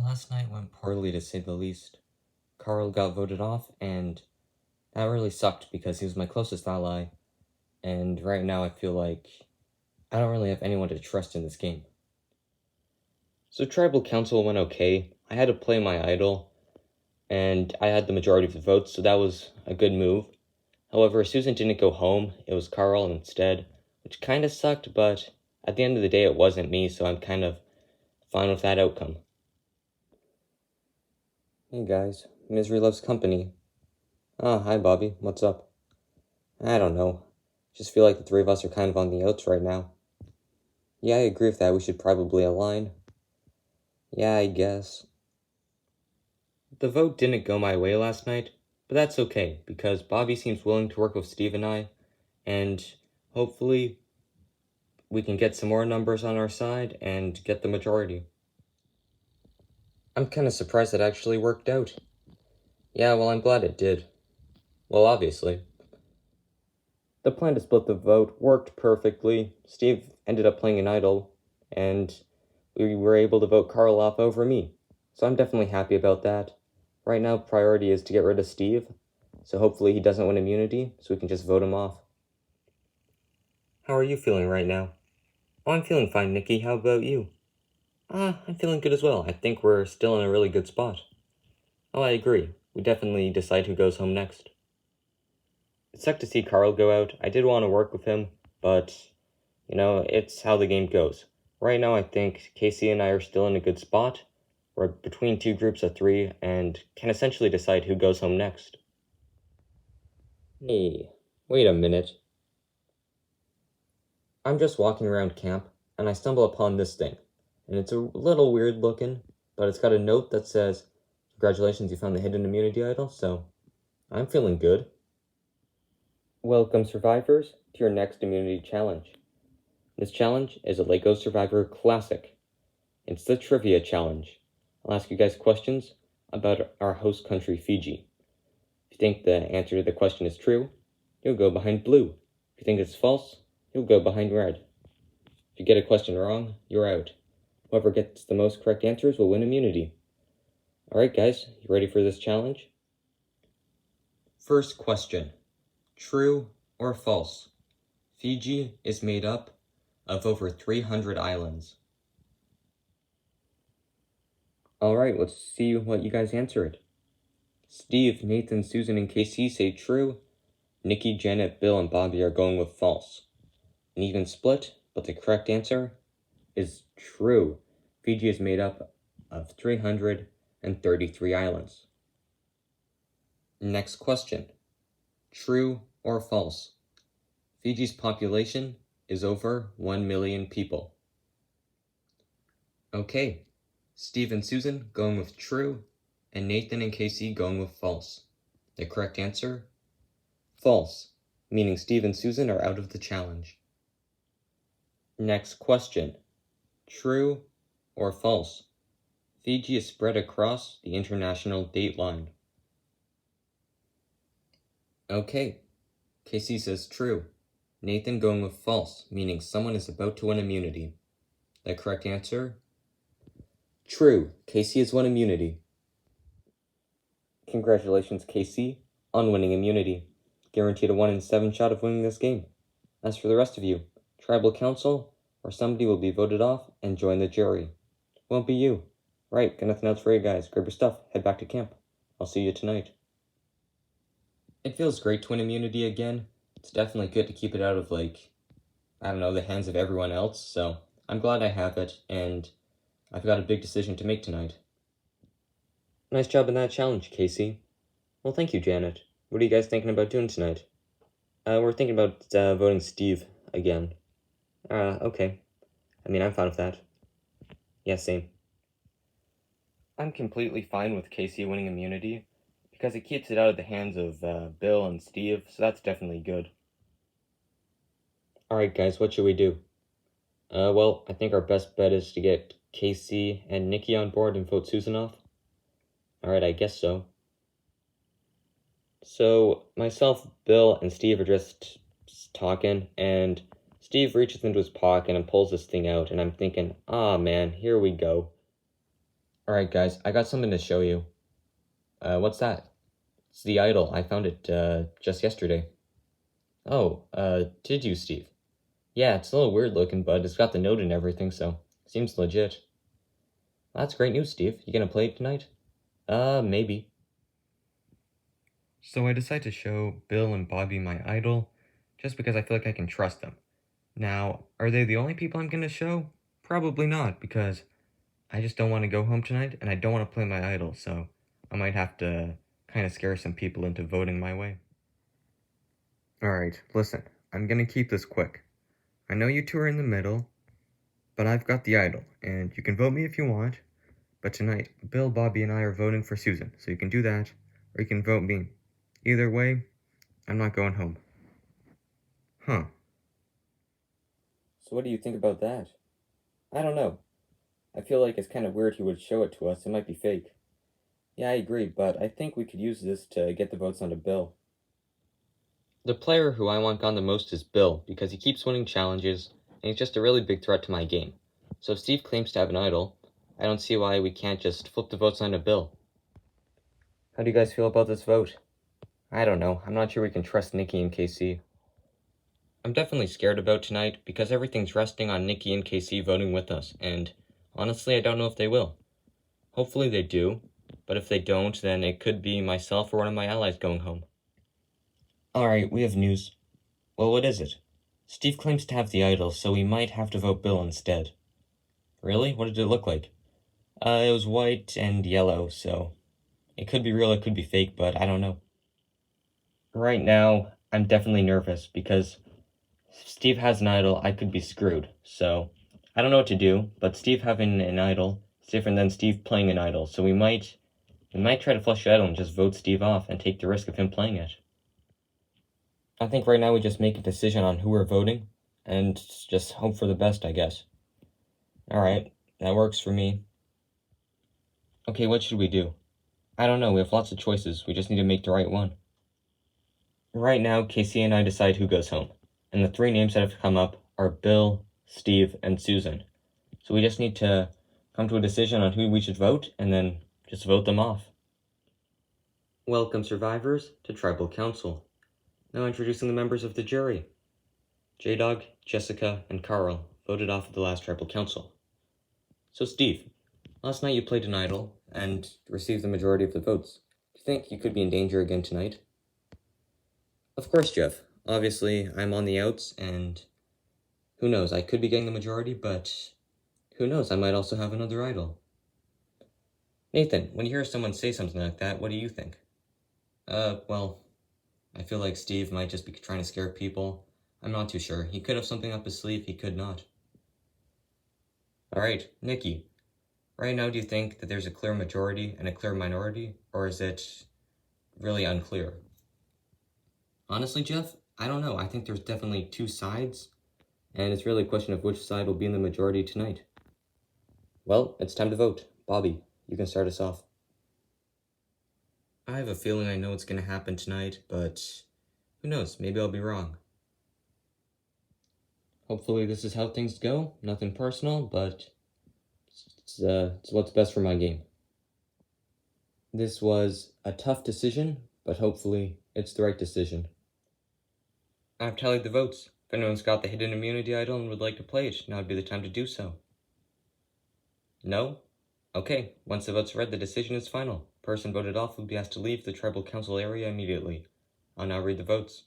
last night went poorly to say the least. Carl got voted off, and that really sucked because he was my closest ally, and right now I feel like I don't really have anyone to trust in this game. So Tribal Council went okay. I had to play my idol, and I had the majority of the votes, so that was a good move. However, Susan didn't go home, it was Carl instead, which kind of sucked, but at the end of the day it wasn't me, so I'm kind of fine with that outcome. Hey guys, misery loves company. Hi Bobby, what's up? I don't know. Just feel like the three of us are kind of on the outs right now. Yeah, I agree with that. We should probably align. Yeah, I guess. The vote didn't go my way last night, but that's okay, because Bobby seems willing to work with Steve and I, and hopefully we can get some more numbers on our side and get the majority. I'm kind of surprised it actually worked out. Yeah, well, I'm glad it did. Well, obviously. The plan to split the vote worked perfectly. Steve ended up playing an idol, and we were able to vote Carl off over me. So I'm definitely happy about that. Right now, priority is to get rid of Steve, so hopefully he doesn't win immunity, so we can just vote him off. How are you feeling right now? Oh, I'm feeling fine, Nikki. How about you? I'm feeling good as well. I think we're still in a really good spot. Oh, I agree. We definitely decide who goes home next. It sucked to see Carl go out. I did want to work with him, but, it's how the game goes. Right now, I think Casey and I are still in a good spot. We're between two groups of three and can essentially decide who goes home next. Hey, wait a minute. I'm just walking around camp, and I stumble upon this thing. And it's a little weird looking, but it's got a note that says, "Congratulations, you found the hidden immunity idol," so I'm feeling good. Welcome, survivors, to your next immunity challenge. This challenge is a Lego Survivor Classic. It's the Trivia Challenge. I'll ask you guys questions about our host country, Fiji. If you think the answer to the question is true, you'll go behind blue. If you think it's false, you'll go behind red. If you get a question wrong, you're out. Whoever gets the most correct answers will win immunity. Alright guys, you ready for this challenge? First question. True or false? Fiji is made up of over 300 islands. Alright, let's see what you guys answered. Steve, Nathan, Susan, and Casey say true. Nikki, Janet, Bill, and Bobby are going with false. An even split, but the correct answer is true. Fiji is made up of 333 islands. Next question. True or false? Fiji's population is over 1 million people. Okay, Steve and Susan going with true, and Nathan and Casey going with false. The correct answer? False, meaning Steve and Susan are out of the challenge. Next question. True or false? Fiji is spread across the international date line. Okay, Casey says true. Nathan going with false, meaning someone is about to win immunity. The correct answer? True, Casey has won immunity. Congratulations, Casey, on winning immunity. Guaranteed a 1 in 7 shot of winning this game. As for the rest of you, Tribal Council, or somebody will be voted off and join the jury. Won't be you. Right, got nothing else for you guys. Grab your stuff, head back to camp. I'll see you tonight. It feels great to win immunity again. It's definitely good to keep it out of, the hands of everyone else, so I'm glad I have it, and I've got a big decision to make tonight. Nice job in that challenge, Casey. Well, thank you, Janet. What are you guys thinking about doing tonight? We're thinking about voting Steve again. Okay. I'm fine with that. Yeah, same. I'm completely fine with Casey winning immunity, because it keeps it out of the hands of Bill and Steve, so that's definitely good. Alright guys, what should we do? Well, I think our best bet is to get Casey and Nikki on board and vote Susan off. Alright, I guess so. So, myself, Bill, and Steve are just talking, and Steve reaches into his pocket and pulls this thing out, and I'm thinking, man, here we go. Alright, guys, I got something to show you. What's that? It's the idol. I found it, just yesterday. Oh, did you, Steve? Yeah, it's a little weird looking, but it's got the note and everything, so seems legit. That's great news, Steve. You gonna play it tonight? Maybe. So I decided to show Bill and Bobby my idol, just because I feel like I can trust them. Now, are they the only people I'm gonna show? Probably not, because I just don't want to go home tonight, and I don't want to play my idol, so I might have to kind of scare some people into voting my way. Alright, listen, I'm gonna keep this quick. I know you two are in the middle, but I've got the idol, and you can vote me if you want, but tonight, Bill, Bobby, and I are voting for Susan, so you can do that, or you can vote me. Either way, I'm not going home. Huh. So what do you think about that? I don't know. I feel like it's kind of weird he would show it to us. It might be fake. Yeah, I agree, but I think we could use this to get the votes onto Bill. The player who I want gone the most is Bill, because he keeps winning challenges, and he's just a really big threat to my game. So if Steve claims to have an idol, I don't see why we can't just flip the votes onto Bill. How do you guys feel about this vote? I don't know. I'm not sure we can trust Nikki and KC. I'm definitely scared about tonight, because everything's resting on Nikki and KC voting with us, and honestly, I don't know if they will. Hopefully they do, but if they don't, then it could be myself or one of my allies going home. Alright, we have news. Well, what is it? Steve claims to have the idol, so we might have to vote Bill instead. Really? What did it look like? It was white and yellow, so it could be real, it could be fake, but I don't know. Right now, I'm definitely nervous, because if Steve has an idol, I could be screwed, so I don't know what to do, but Steve having an idol is different than Steve playing an idol, so we might try to flush the idol and just vote Steve off and take the risk of him playing it. I think right now we just make a decision on who we're voting, and just hope for the best, I guess. Alright, that works for me. Okay, what should we do? I don't know, we have lots of choices, we just need to make the right one. Right now, Casey and I decide who goes home, and the three names that have come up are Bill, Steve, and Susan. So we just need to come to a decision on who we should vote, and then just vote them off. Welcome, survivors, to Tribal Council. Now introducing the members of the jury. J-Dog, Jessica, and Carl voted off at the last Tribal Council. So Steve, last night you played an idol, and received the majority of the votes. Do you think you could be in danger again tonight? Of course, Jeff. Obviously, I'm on the outs, and who knows, I could be getting the majority, but who knows, I might also have another idol. Nathan, when you hear someone say something like that, what do you think? Well, I feel like Steve might just be trying to scare people. I'm not too sure. He could have something up his sleeve, he could not. Alright, Nikki. Right now, do you think that there's a clear majority and a clear minority, or is it really unclear? Honestly, Jeff, I don't know. I think there's definitely two sides, and it's really a question of which side will be in the majority tonight. Well, it's time to vote. Bobby, you can start us off. I have a feeling I know what's going to happen tonight, but who knows? Maybe I'll be wrong. Hopefully this is how things go. Nothing personal, but it's what's best for my game. This was a tough decision, but hopefully it's the right decision. I've tallied the votes. If anyone's got the hidden immunity idol and would like to play it, now would be the time to do so. No? Okay, once the votes are read, the decision is final. Person voted off will be asked to leave the tribal council area immediately. I'll now read the votes.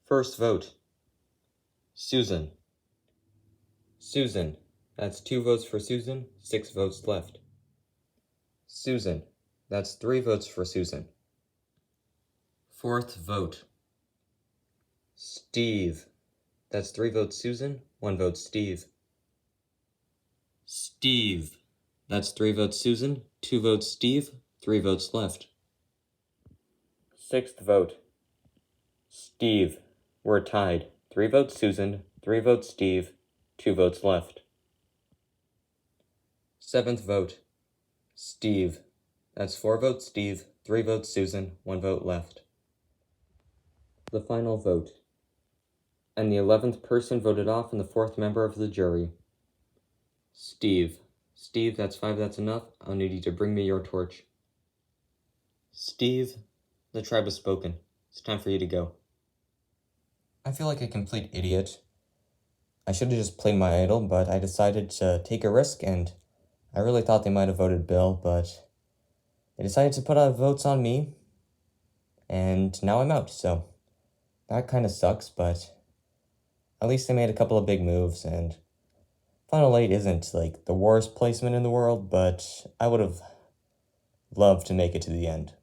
First vote. Susan. Susan. That's 2 votes for Susan, 6 votes left. Susan. That's 3 votes for Susan. Fourth vote. Steve. That's 3 votes Susan, 1 vote Steve. Steve. That's 3 votes Susan, 2 votes Steve, 3 votes left. Sixth vote. Steve. We're tied. 3 votes Susan, 3 votes Steve, 2 votes left. Seventh vote. Steve. That's 4 votes Steve, 3 votes Susan, 1 vote left. The final vote. And the 11th person voted off and the 4th member of the jury. Steve. Steve, that's 5, that's enough. I'll need you to bring me your torch. Steve, the tribe has spoken. It's time for you to go. I feel like a complete idiot. I should have just played my idol, but I decided to take a risk, and I really thought they might have voted Bill, but they decided to put out votes on me, and now I'm out, so that kind of sucks, but at least they made a couple of big moves, and Final 8 isn't, like, the worst placement in the world, but I would have loved to make it to the end.